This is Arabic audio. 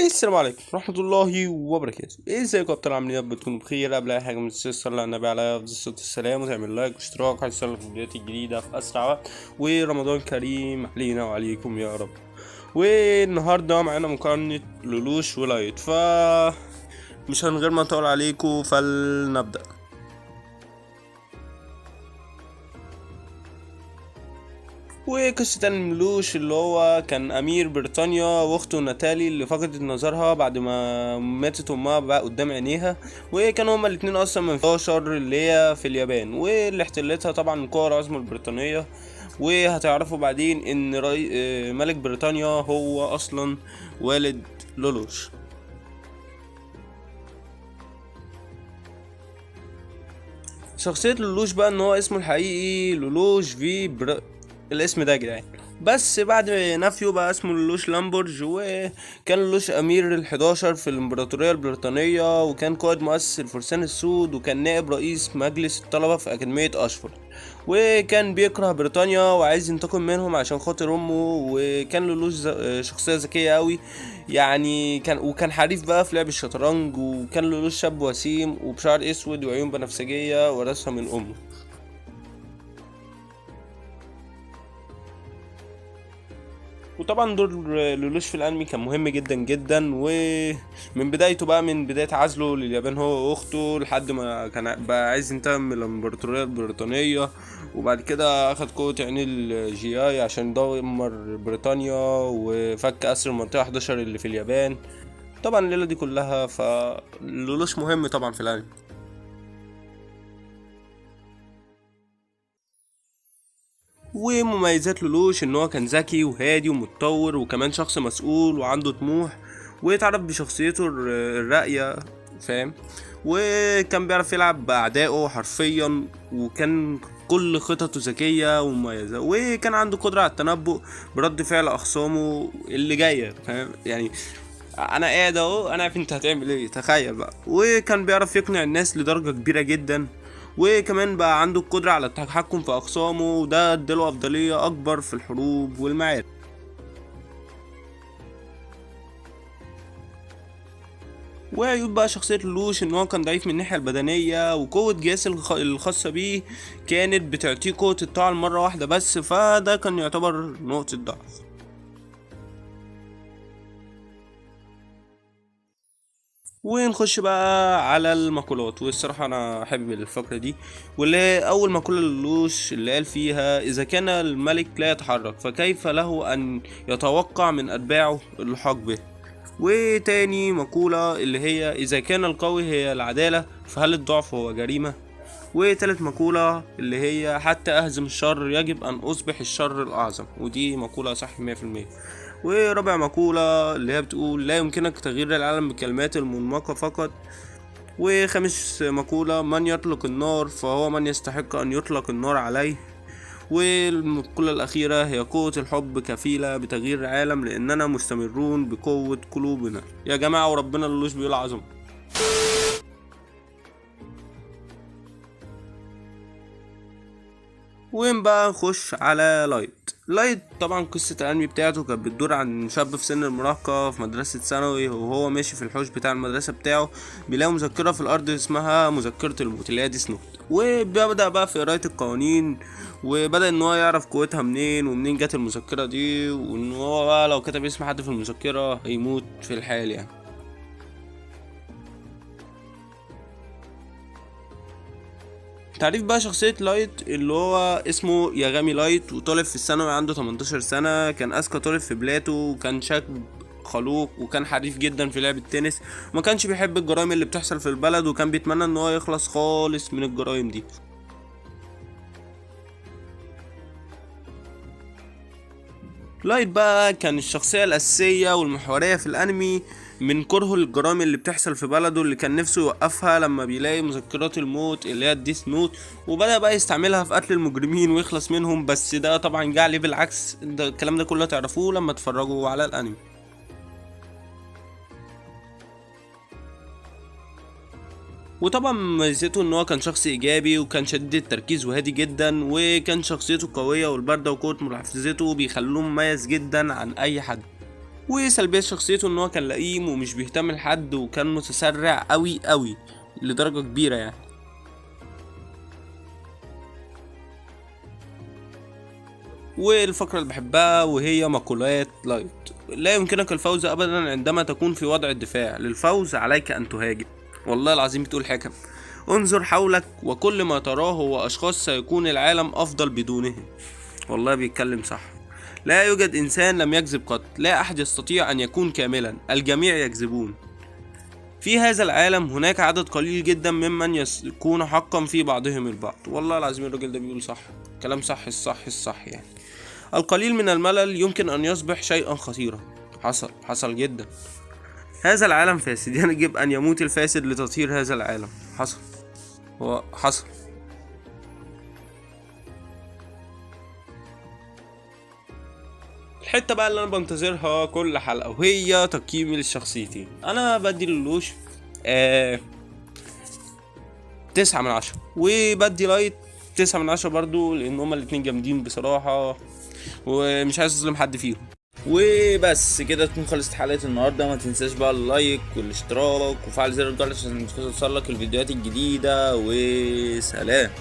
السلام عليكم ورحمة الله وبركاته. ازيكم يا ابطال؟ عاملين ايه؟ بتكونوا بخير. قبل اي حاجة ما تنسوش تصلوا على النبي عليه افضل الصلاة والسلام، وتعمل لايك واشتراك عشان في الفيديوهات الجديدة في اسرع وقت. ورمضان كريم علينا وعليكم يا رب. والنهارده معانا مقارنة لولوش ولايت، مش من غير ما نطول عليكم فلنبدأ. وقصة الملوش اللي هو كان أمير بريطانيا، وأخته ناتالي اللي فقدت نظرها بعد ما ماتت أمها بقى قدام عينيها. وكانوا هما الاتنين أصلا من 11 اللي هي في اليابان، واللي احتلتها طبعا القوى العظمى البريطانية. وهتعرفوا بعدين إن ملك بريطانيا هو أصلا والد لولوش. شخصية لولوش بقى ان هو اسمه الحقيقي لولوش الاسم ده يا جدعان، بس بعد نفيه بقى اسمه لولوش لامبورج. وكان لولوش امير ال11 في الامبراطورية البريطانية، وكان قائد مؤسس الفرسان السود، وكان نائب رئيس مجلس الطلبة في اكاديمية اشفورد. وكان بيكره بريطانيا وعايز ينتقم منهم عشان خاطر امه. وكان لولوش شخصية ذكية قوي، يعني وكان حريف بقى في لعب الشطرنج. وكان لولوش شاب وسيم وبشعر اسود وعيون بنفسجية ورثها من امه. وطبعا دور لولوش في الانمي كان مهم جدا جدا، ومن بدايته بقى، من بداية عزله لليابان هو واخته، لحد ما كان بقى عايز ينتقم من الامبراطورية البريطانية. وبعد كده اخد قوة عين الجي اي عشان يدمر بريطانيا، وفك اسر المنطقة 11 اللي في اليابان. طبعا الليلة دي كلها فلولوش مهم طبعا في الانمي. ومميزات لولوش ان هو كان ذكي وهادي ومتطور، وكمان شخص مسؤول وعنده طموح، واتعرف بشخصيته الراقية، فاهم؟ وكان بيعرف يلعب بأعدائه حرفيا، وكان كل خططه ذكية ومميزة، وكان عنده قدرة على التنبؤ برد فعل أخصامه اللي جاية، فاهم يعني؟ انا قاعد اهو، انا عارف انت هتعمل ايه، تخيل بقى. وكان بيعرف يقنع الناس لدرجة كبيرة جدا، وكمان بقى عنده القدرة على التحكم في أقسامه، وده اداله أفضلية أكبر في الحروب والمعارك. وعيوب بقى شخصية لولوش إن هو كان ضعيف من الناحية البدنية، وقوة جياس الخاصة بيه كانت بتعطيه قوة الطعن مرة واحدة بس، فده كان يعتبر نقطة ضعف. ونخش بقى على المقولات. والصراحة أنا حابب الفقرة دي، واللي هي أول مقولة للوش اللي قال فيها: إذا كان الملك لا يتحرك فكيف له أن يتوقع من أتباعه اللحاق به. وتاني مقولة اللي هي: إذا كان القوي هي العدالة فهل الضعف هو جريمة. وتالت مقولة اللي هي: حتى أهزم الشر يجب أن أصبح الشر الأعظم، ودي مقولة صح 100%. ورابع مقولة اللي هي بتقول: لا يمكنك تغيير العالم بالكلمات المنمقة فقط. وخامس مقولة: من يطلق النار فهو من يستحق أن يطلق النار عليه. والمقولة الأخيرة هي: قوة الحب كفيلة بتغيير العالم لأننا مستمرون بقوة قلوبنا. يا جماعة وربنا اللوش بيقول عظمة. وين بقى نخش على لايت طبعا قصة الانمي بتاعته كانت بتدور عن شاب في سن المراهقة في مدرسة ثانوي، وهو ماشي في الحوش بتاع المدرسة بتاعه بيلاقي مذكرة في الارض اسمها مذكرة الموت اللي هي ديس نوت. وبيبدأ بقى في قراية القوانين، وبدأ ان هو يعرف قوتها منين ومنين جت المذكرة دي، وان هو بقى لو كتب اسم حد في المذكرة هيموت في الحال يعني. تعريف بقى شخصية لايت اللي هو اسمه ياغامي لايت، وطالب في الثانوي عنده 18 سنة، كان أذكى طالب في بلاده، وكان شاب خلوق، وكان حريف جدا في لعب التنس، وما كانش بيحب الجرائم اللي بتحصل في البلد، وكان بيتمنى ان هو يخلص خالص من الجرائم دي. لايت بقى كان الشخصية الأساسية والمحورية في الأنمي، من كرهه للجرائم اللي بتحصل في بلده اللي كان نفسه يوقفها لما بيلاقي مذكرات الموت اللي هي الديث نوت، وبدأ بقى يستعملها في قتل المجرمين ويخلص منهم. بس ده طبعا جه عليه بالعكس، ده الكلام ده كله تعرفوه لما تتفرجوا على الأنمي. وطبعا ميزته ان هو كان شخص ايجابي، وكان شديد التركيز وهادي جدا، وكان شخصيته قوية والباردة، وقوة محفزته بيخلوه مميز جدا عن اي حد. وسلبيات شخصيته ان هو كان لئيم ومش بيهتم لحد وكان متسرع قوي قوي لدرجة كبيرة يعني. والفقرة اللي بحبها وهي مقولات لايت: لا يمكنك الفوز ابدا عندما تكون في وضع الدفاع، للفوز عليك ان تهاجم. والله العظيم بتقول حكم. انظر حولك وكل ما تراه هو اشخاص سيكون العالم افضل بدونهم. والله بيتكلم صح. لا يوجد انسان لم يكذب قط، لا احد يستطيع ان يكون كاملا، الجميع يكذبون. في هذا العالم هناك عدد قليل جدا ممن يكون حقا في بعضهم البعض. والله العظيم الراجل ده بيقول صح، كلام صح الصح يعني. القليل من الملل يمكن ان يصبح شيئا خطيرا. حصل جدا. هذا العالم فاسد، يجب ان يموت الفاسد لتطهير هذا العالم. هو حصل. الحته بقى اللي انا بنتظرها كل حلقه وهي تقييمي للشخصيتين. انا بدي لولوش 9/10، وبدي لايت 9/10 برضو، لان هما الاتنين جامدين بصراحه ومش عايز اظلم حد فيهم. وبس كده تكون خلصت حلقه النهارده. ما تنساش بقى اللايك والاشتراك وفعل زر الجرس عشان توصلك الفيديوهات الجديده. وسلام.